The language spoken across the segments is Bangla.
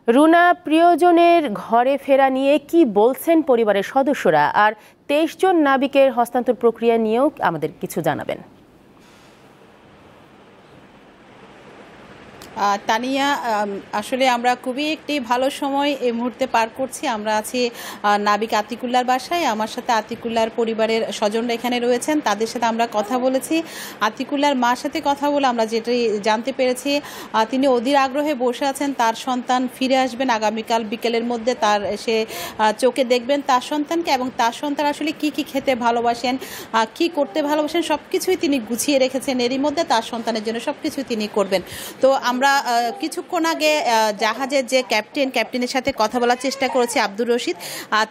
রুনা প্রিয়জনের ঘরে ফেরা নিয়ে কি বলছেন পরিবারের সদস্যরা, আর ২৩ জন নাবিকের হস্তান্তর প্রক্রিয়া নিয়েও আমাদের কিছু জানাবেন। তানিয়া, আসলে আমরা খুবই একটি ভালো সময় এই মুহূর্তে পার করছি। আমরা আছি নাবিক আতিকুল্লার বাসায়। আমার সাথে আতিকুল্লার পরিবারের স্বজনরা এখানে রয়েছেন, তাদের সাথে আমরা কথা বলেছি। আতিকুল্লার মার সাথে কথা বলে আমরা যেটাই জানতে পেরেছি, তিনি অধীর আগ্রহে বসে আছেন। তার সন্তান ফিরে আসবেন আগামীকাল বিকেলের মধ্যে। তার সে চোখে দেখবেন তার সন্তানকে, এবং তার সন্তান আসলে কি কি খেতে ভালোবাসেন, কি করতে ভালোবাসেন, সব কিছুই তিনি গুছিয়ে রেখেছেন। এরই মধ্যে তার সন্তানের জন্য সব কিছুই তিনি করবেন। তো আমরা কিছুক্ষণ আগে জাহাজের যে ক্যাপ্টেনের সাথে কথা বলার চেষ্টা করেছি, আব্দুর রশিদ।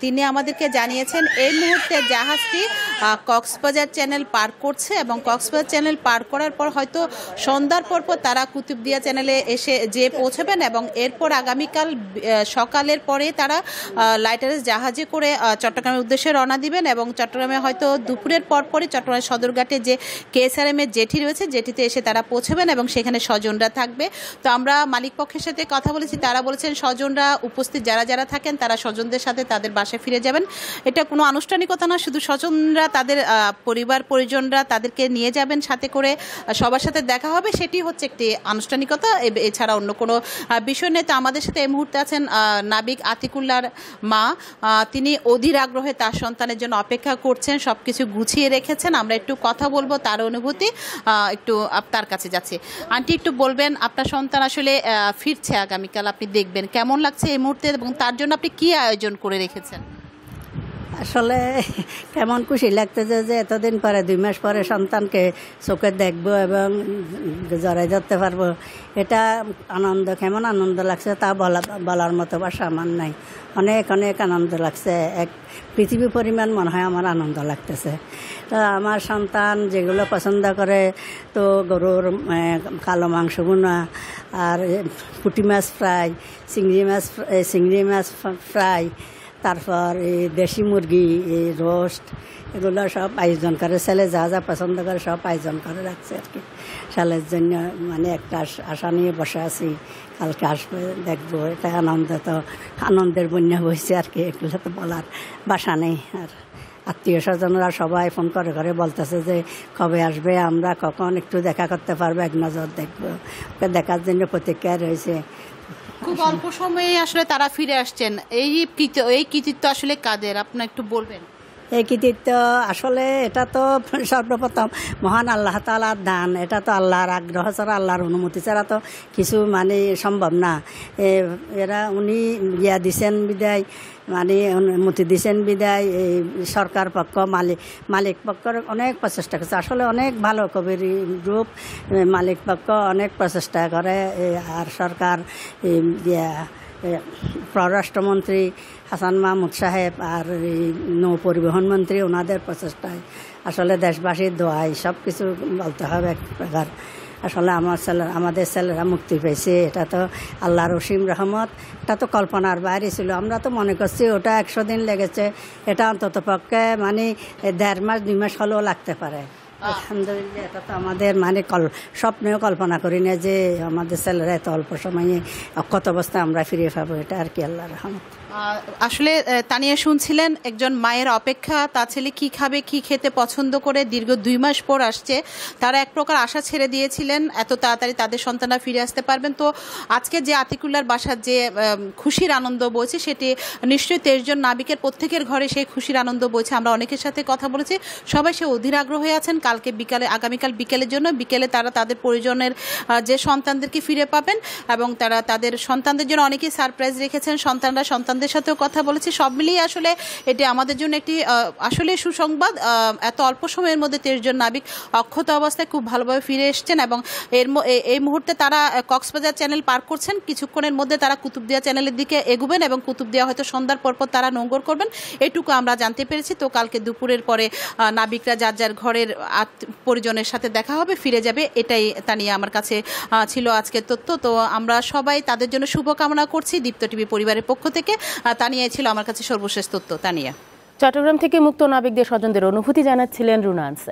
তিনি আমাদেরকে জানিয়েছেন এই মুহূর্তে জাহাজটি কক্সবাজার চ্যানেল পার করছে, এবং কক্সবাজার চ্যানেল পার করার পর হয়তো সন্ধ্যার পর তারা কুতুবদিয়া চ্যানেলে এসে যে পৌঁছবেন, এবং এরপর আগামীকাল সকালের পরে তারা লাইটারের জাহাজে করে চট্টগ্রামের উদ্দেশ্যে রওনা দিবেন। এবং চট্টগ্রামে হয়তো দুপুরের পরপরই চট্টগ্রাম সদরঘাটে যে KSRM এর জেটি রয়েছে, জেটিতে এসে তারা পৌঁছবেন এবং সেখানে স্বজনরা থাকবে। তো আমরা মালিক পক্ষের সাথে কথা বলেছি, তারা বলেছেন স্বজনরা উপস্থিত যারা যারা থাকেন তারা স্বজনদের সাথে তাদের বাসায় ফিরে যাবেন। এটা কোনো আনুষ্ঠানিকতা না, শুধু স্বজনরা তাদের পরিবার পরিজনরা তাদেরকে নিয়ে যাবেন সাথে করে, সবার সাথে দেখা হবে, সেটি হচ্ছে একটি আনুষ্ঠানিকতা, এছাড়া অন্য কোনো বিষয় নেই। তো আমাদের সাথে এই মুহূর্তে আছেন নাবিক আতিকুল্লার মা। তিনি অধীর আগ্রহে তার সন্তানের জন্য অপেক্ষা করছেন, সব কিছু গুছিয়ে রেখেছেন। আমরা একটু কথা বলবো, তার অনুভূতি একটু তার কাছে যাচ্ছে। আন্টি, একটু বলবেন আপনার সন্তান আসলে ফিরছে আগামীকাল, আপনি দেখবেন কেমন লাগছে এই মুহূর্তে, এবং তার জন্য আপনি কি আয়োজন করে রেখেছেন? আসলে কেমন খুশি লাগতেছে যে এতদিন পরে 2 মাস পরে সন্তানকে চোখে দেখবো এবং জড়াই ধরতে পারবো। এটা আনন্দ, কেমন আনন্দ লাগছে তা বলার মতো ভাষা আমার নাই। অনেক অনেক আনন্দ লাগছে, এক পৃথিবী পরিমাণ মনে হয় আমার আনন্দ লাগতেছে। তো আমার সন্তান যেগুলো পছন্দ করে, তো গরুর কালো মাংস ভুনা, আর পুঁটি মাছ ফ্রাই, চিংড়ি মাছ ফ্রাই, তারপর এই দেশি মুরগি, এই রোস্ট, এগুলো সব আয়োজন করে। ছেলে যা যা পছন্দ করে সব আয়োজন করে রাখছে আর কি। ছেলের জন্য মানে একটা আশা নিয়ে বসে আছি, কালকে আসবে দেখবো। এটা আনন্দ, তো আনন্দের বন্যা বইছে আর কি, এগুলো তো বলার ভাষা নেই। আর আত্মীয় স্বজনরা সবাই ফোন করে করে বলতেছে যে কবে আসবে, আমরা কখন একটু দেখা করতে পারবো, এক নজর দেখবো। ওকে দেখার জন্য প্রতীক্ষায় রয়েছে। খুব অল্প সময়ে আসলে তারা ফিরে আসছেন। এই কৃতিত্ব আসলে কাদের, আপনার একটু বলবেন? এই কৃতিত্ব আসলে এটা তো সর্বপ্রথম মহান আল্লাহ তাআলার দান। এটা তো আল্লাহর আগ্রহ ছাড়া, আল্লাহর অনুমতি ছাড়া তো কিছু মানে সম্ভব না। উনি দিছেন বিদায়, মানে অনুমতি দিছেন বিদায় এই সরকার পক্ষ, মালিক পক্ষের অনেক প্রচেষ্টা করছে। আসলে অনেক ভালো কবির গ্রুপ, মালিক পক্ষ অনেক প্রচেষ্টা করে। আর সরকার পররাষ্ট্রমন্ত্রী হাসান মাহমুদ সাহেব আর নৌ পরিবহন মন্ত্রী, ওনাদের প্রচেষ্টায় আসলে দেশবাসীর দোয়াই সব কিছু বলতে হবে এক প্রকার। আসলে আমাদের ছেলেরা মুক্তি পেয়েছে, এটা তো আল্লাহর অসীম রহমত। এটা তো কল্পনার বাইরে ছিল। আমরা তো মনে করছি ওটা 100 দিন লেগেছে, এটা অন্তত পক্ষে মানে 1.5 মাস 2 মাস হলেও লাগতে পারে। আলহামদুলিল্লাহ, এটা তো আমাদের মানে স্বপ্নেও কল্পনা করি না যে আমাদের ছেলেরা এত অল্প সময়ে অক্ষত অবস্থায় আমরা ফিরে পাবো। এটা আর কি আল্লাহর রহমত। আসলে তানিয়া শুনছিলেন একজন মায়ের অপেক্ষা, তার ছেলে কি খাবে, কি খেতে পছন্দ করে, দীর্ঘ 2 মাস পর আসছে। তারা এক প্রকার আশা ছেড়ে দিয়েছিলেন এত তাড়াতাড়ি তাদের সন্তানরা ফিরে আসতে পারবেন। তো আজকে যে আতিকুল্লার বাসার যে খুশির আনন্দ বইছে, সেটি নিশ্চয়ই 23 জন নাবিকের প্রত্যেকের ঘরে সেই খুশির আনন্দ বইছে। আমরা অনেকের সাথে কথা বলেছি, সবাই সে অধীর আগ্রহে আছেন আগামীকাল বিকেলের জন্য। বিকেলে তারা তাদের পরিজনের যে সন্তানদেরকে ফিরে পাবেন, এবং তারা তাদের সন্তানদের জন্য অনেকেই সারপ্রাইজ রেখেছেন। সন্তানদের সাথেও কথা বলেছি। সব মিলিয়ে আসলে এটি আমাদের জন্য একটি আসলে সুসংবাদ। এত অল্প সময়ের মধ্যে 23 জন নাবিক অক্ষত অবস্থায় খুব ভালোভাবে ফিরে এসেছেন, এবং এই মুহূর্তে তারা কক্সবাজার চ্যানেল পার করছেন। কিছুক্ষণের মধ্যে তারা কুতুবদিয়া চ্যানেলের দিকে এগোবেন, এবং কুতুবদিয়া হয়তো সন্ধ্যার পর তারা নোঙ্গর করবেন, এটুকু আমরা জানতে পেরেছি। তো কালকে দুপুরের পরে নাবিকরা যার যার ঘরের পরিজনের সাথে দেখা হবে, ফিরে যাবে। এটাই তানিয়া আমার কাছে ছিল আজকের তথ্য। তো আমরা সবাই তাদের জন্য শুভকামনা করছি দীপ্ত টিভি পরিবারের পক্ষ থেকে। তানিয়া ছিল আমার কাছে সর্বশেষ তথ্য। তানিয়া, চট্টগ্রাম থেকে মুক্ত নাবিকদের স্বজনদের অনুভূতি জানাচ্ছিলেন রুনা আনসারী।